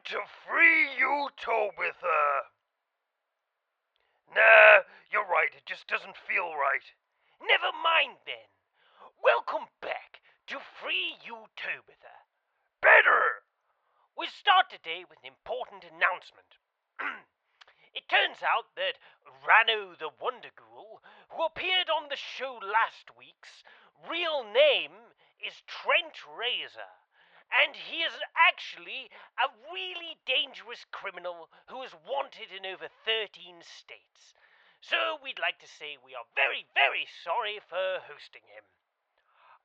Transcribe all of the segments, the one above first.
to free Utobitha. Nah, you're right, it just doesn't feel right. Never mind then. Welcome back to Free Utobitha. Better! We start today with an important announcement. It turns out that Rano the Wonder Ghoul, who appeared on the show last week's real name is Trent Razor, and he is actually a really dangerous criminal who is wanted in over 13 states. So we'd like to say we are very, very sorry for hosting him.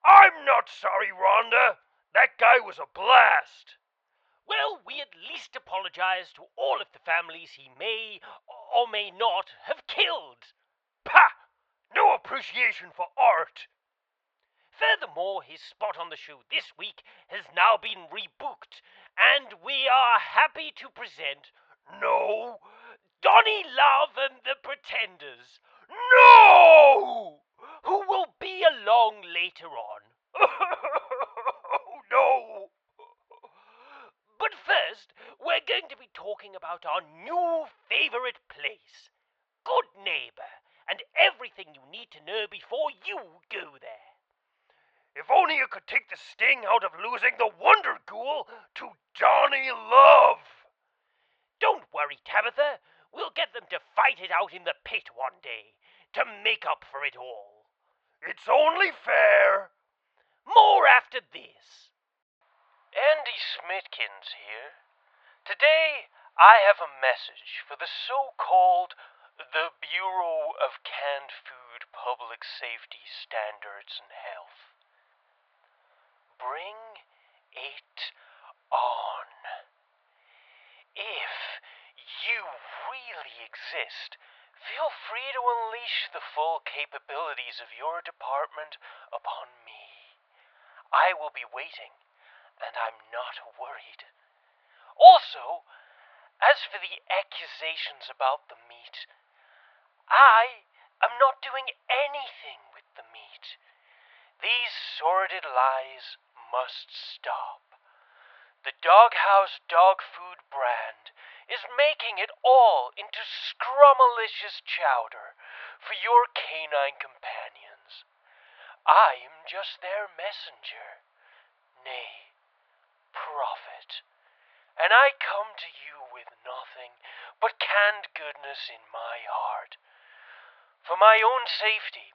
I'm not sorry, Rhonda. That guy was a blast. Well, we at least apologize to all of the families he may or may not have killed. Pah! No appreciation for art. Furthermore, his spot on the show this week has now been rebooked, and we are happy to present No. Donnie Love and the Pretenders, No! who will be along later on. Oh, no. But first, we're going to be talking about our new favorite place, Goodneighbor, and everything you need to know before you go there. If only you could take the sting out of losing the Wonder Ghoul to Donnie Love. Don't worry, Tabitha. We'll get them to fight it out in the pit one day, to make up for it all. It's only fair. More after this. Andy Smithkins here. Today, I have a message for the so-called the Bureau of Canned Food Public Safety Standards and Health. Bring it on. If you really exist, feel free to unleash the full capabilities of your department upon me. I will be waiting, and I'm not worried. Also, as for the accusations about the meat, I am not doing anything with the meat. These sordid lies must stop. The Doghouse dog food brand is making it all into scrumalicious chowder for your canine companions. I am just their messenger, nay, prophet, and I come to you with nothing but canned goodness in my heart. For my own safety,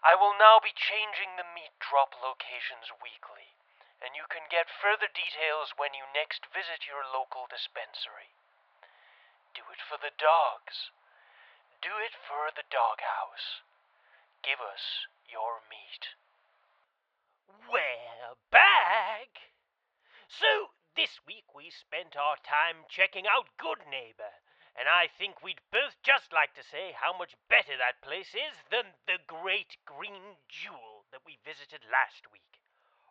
I will now be changing the meat drop locations weekly, and you can get further details when you next visit your local dispensary. Do it for the dogs. Do it for the doghouse. Give us your meat. We're back! So, this week we spent our time checking out Goodneighbor, and I think we'd both just like to say how much better that place is than the Great Green Jewel that we visited last week.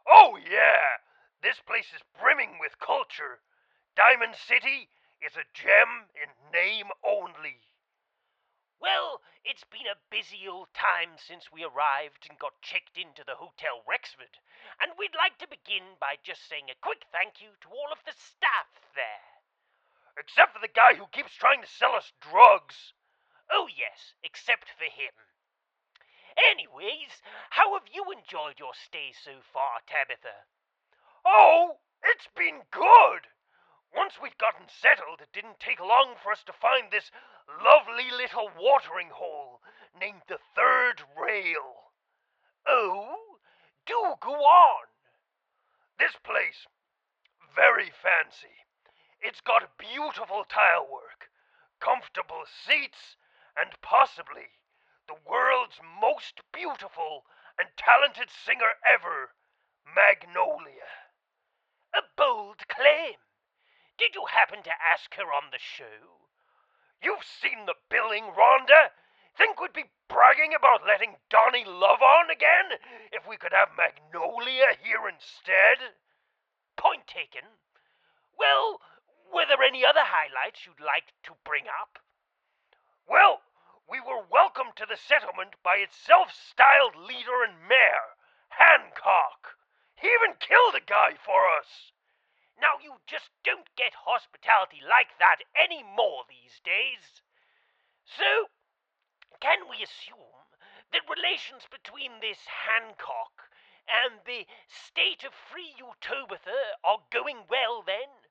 Oh, yeah. This place is brimming with culture. Diamond City is a gem in name only. Well, it's been a busy old time since we arrived and got checked into the Hotel Rexford, and we'd like to begin by just saying a quick thank you to all of the staff there. Except for the guy who keeps trying to sell us drugs. Oh yes, except for him. Anyways, how have you enjoyed your stay so far, Tabitha? Oh, it's been good. Once we'd gotten settled, it didn't take long for us to find this lovely little watering hole named the Third Rail. Oh, do go on. This place, very fancy. It's got beautiful tile work, comfortable seats, and possibly the world's most beautiful and talented singer ever, Magnolia. A bold claim. Did you happen to ask her on the show? You've seen the billing, Rhonda. Think we'd be bragging about letting Donnie Love on again if we could have Magnolia here instead? Point taken. Well, were there any other highlights you'd like to bring up? Well, we were welcomed to the settlement by its self-styled leader and mayor, Hancock. He even killed a guy for us. Now, you just don't get hospitality like that anymore these days. So, can we assume that relations between this Hancock and the state of free Utobitha are going well then?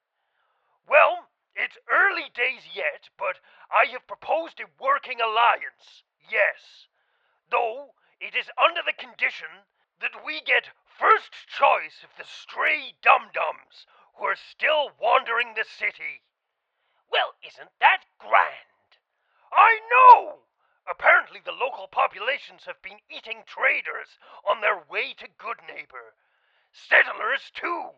Well, it's early days yet, but I have proposed a working alliance, yes. Though it is under the condition that we get first choice of the stray dum-dums who are still wandering the city. Well, isn't that grand? I know! Apparently the local populations have been eating traders on their way to Goodneighbor. Settlers, too.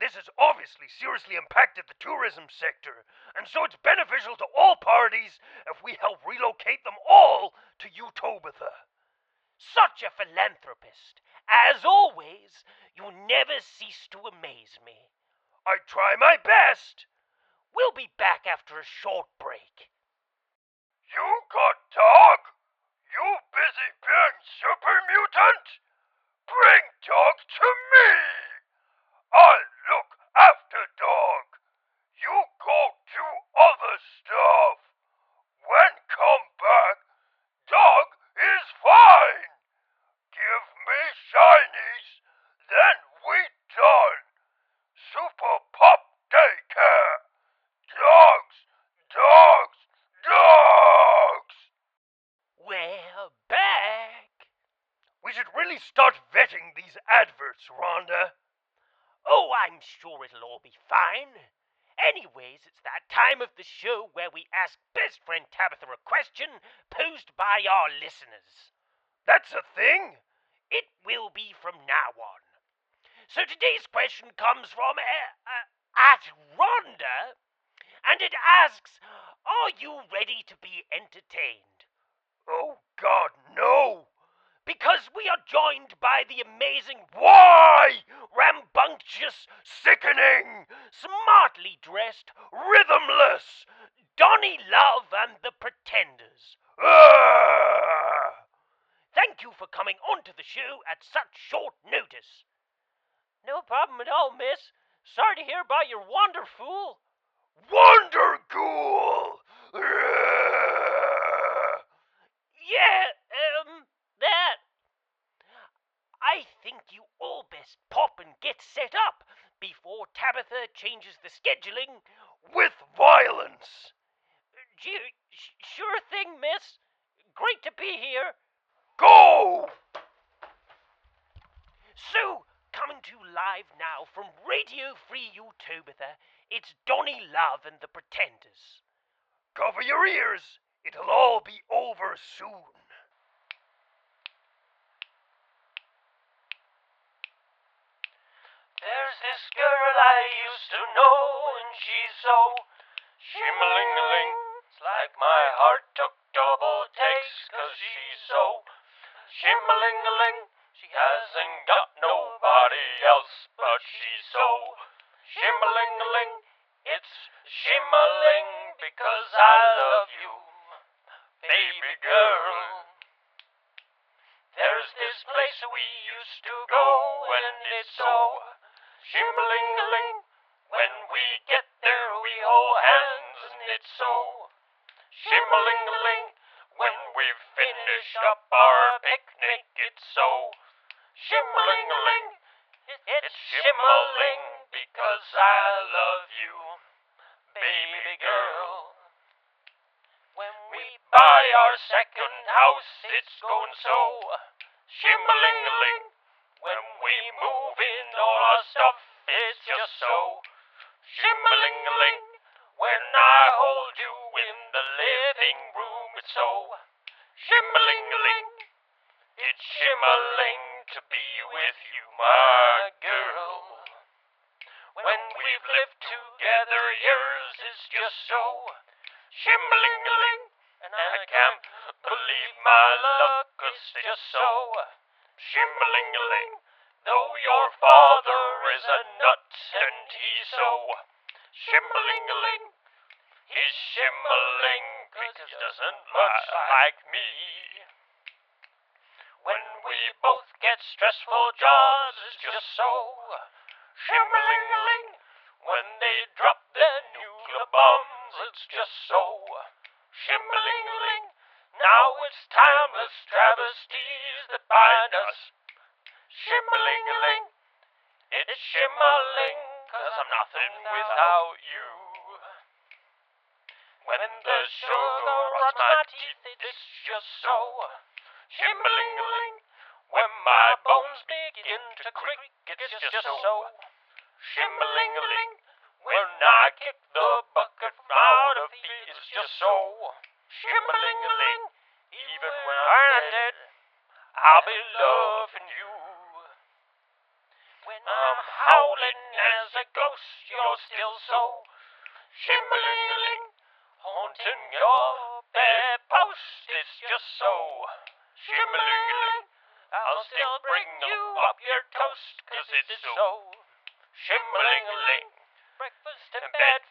This has obviously seriously impacted the tourism sector, and so it's beneficial to all parties if we help relocate them all to Utobitha. Such a philanthropist. As always, you never cease to amaze me. I try my best. We'll be back after a short break. You got dog? You busy being super mutant? Bring dog to me. I'll look after dog. You go do other stuff. When come back, dog is fine. Give me shinies, then we done. Super Pop Daycare. Dogs, dogs, dogs. We're back. We should really start vetting these adverts, Rhonda. Oh, I'm sure it'll all be fine. Anyways, it's that time of the show where we ask best friend Tabitha a question posed by our listeners. That's a thing? It will be from now on. So today's question comes from at Rhonda, and it asks, are you ready to be entertained? Oh, God, no! Because we are joined by the amazing, rambunctious, sickening, smartly dressed, rhythmless, Donny Love and the Pretenders. Thank you for coming onto the show at such short notice. No problem at all, miss. Sorry to hear about your wonderful... Wonderghoul! Yeah, that. I think you all best pop and get set up before Tabitha changes the scheduling with violence. Sure thing, miss. Great to be here. Go! So, coming to you live now from Radio Free Utobitha, it's Donny Love and the Pretenders. Cover your ears. It'll all be over soon. There's this girl I used to know, and she's so shimmeling-a-ling. It's like my heart took double takes, 'cause she's so shimmeling-a-ling. She hasn't got nobody else, but she's so shimmeling-a-ling. It's shimmeling because I love you, baby girl. There's this place we used to go, and it's so shimmeling-a-ling. When we get there, we hold hands, and it's so shimmeling-a-ling. When we've finished up our picnic, it's so shimmeling-a-ling. It's shimmeling because I love you, baby girl. When we buy our second house, it's going so shimmeling-a-ling. When we move in all our stuff, it's just so shimmeling-a-ling. When I hold you in the living room, it's so shimmeling-a-ling. It's shimmeling to be with you, my girl. When we've lived together, yours is just so shimmeling-a-ling. And I can't believe my luck, 'cause it's just so shimmeling-a-ling. Though your father is a nut, and he's so shimmeling-a-ling. He's shimmeling because he doesn't much like me. When we both get stressful, jaws is just so shimmeling-a-ling. When they drop their nuclear bombs, it's just so shimmeling-ling. Now it's timeless travesties that bind us. Shimmeling-ling. It's shimmeling, 'cause I'm nothing without you. When the sugar rots my teeth, it's just so shimmeling-ling. When my bones begin to creak, it's just so shimmeling-ling. When I kick the bucket out of feet, it's just so shimmeling-ling. Even when I'm dead, I'll be loving you. When I'm howling as a ghost, you're still so shimmeling-ling. Haunting your bedpost, it's just so shimmeling-ling. I'll still bring you up your toast, 'cause it's so shimmeling-ling. Breakfast in bed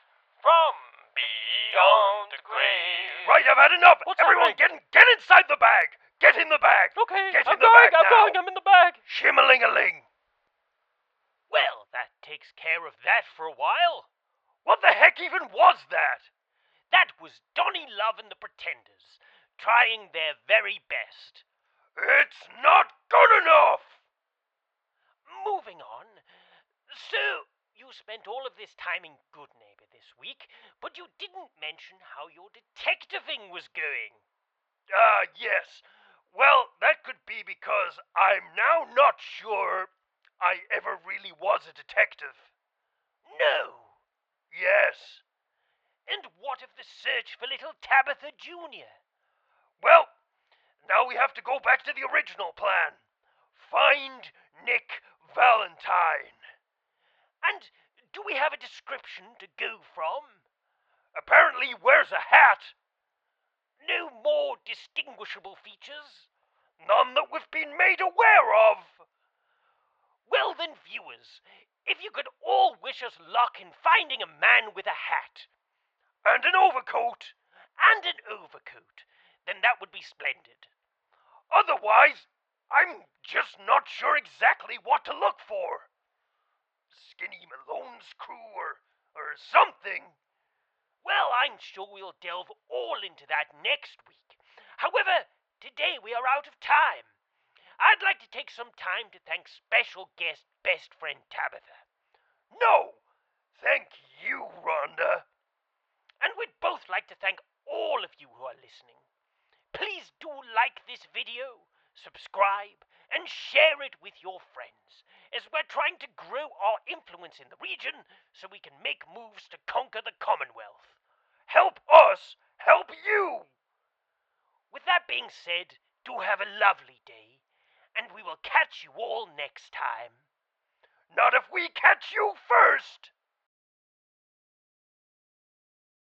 from beyond the grave. Right, I've had enough. What's Everyone, happening? get inside the bag. Get in the bag. Okay, Get I'm in the going, bag I'm now. going, I'm in the bag. Shimmeling-a-ling. Well, that takes care of that for a while. What the heck even was that? That was Donny Love and the Pretenders, trying their very best. It's not good enough. Moving on. So, you spent all of this time in Goodneighbor this week, but you didn't mention how your detectiving was going. Yes. Well, that could be because I'm now not sure I ever really was a detective. No. Yes. And what of the search for little Tabitha Jr.? Well, now we have to go back to the original plan. Find Nick Valentine. And do we have a description to go from? Apparently he wears a hat. No more distinguishable features? None that we've been made aware of. Well then, viewers, if you could all wish us luck in finding a man with a hat. And an overcoat. And an overcoat, then that would be splendid. Otherwise, I'm just not sure exactly what to look for. Skinny Malone's crew or something. Well, I'm sure we'll delve all into that next week. However, today we are out of time. I'd like to take some time to thank special guest best friend Tabitha. No, thank you, Rhonda. And we'd both like to thank all of you who are listening. Please do like this video, subscribe, and share it with your friends, as we're trying to grow our influence in the region so we can make moves to conquer the Commonwealth. Help us help you. With that being said, do have a lovely day, and we will catch you all next time. Not if we catch you first.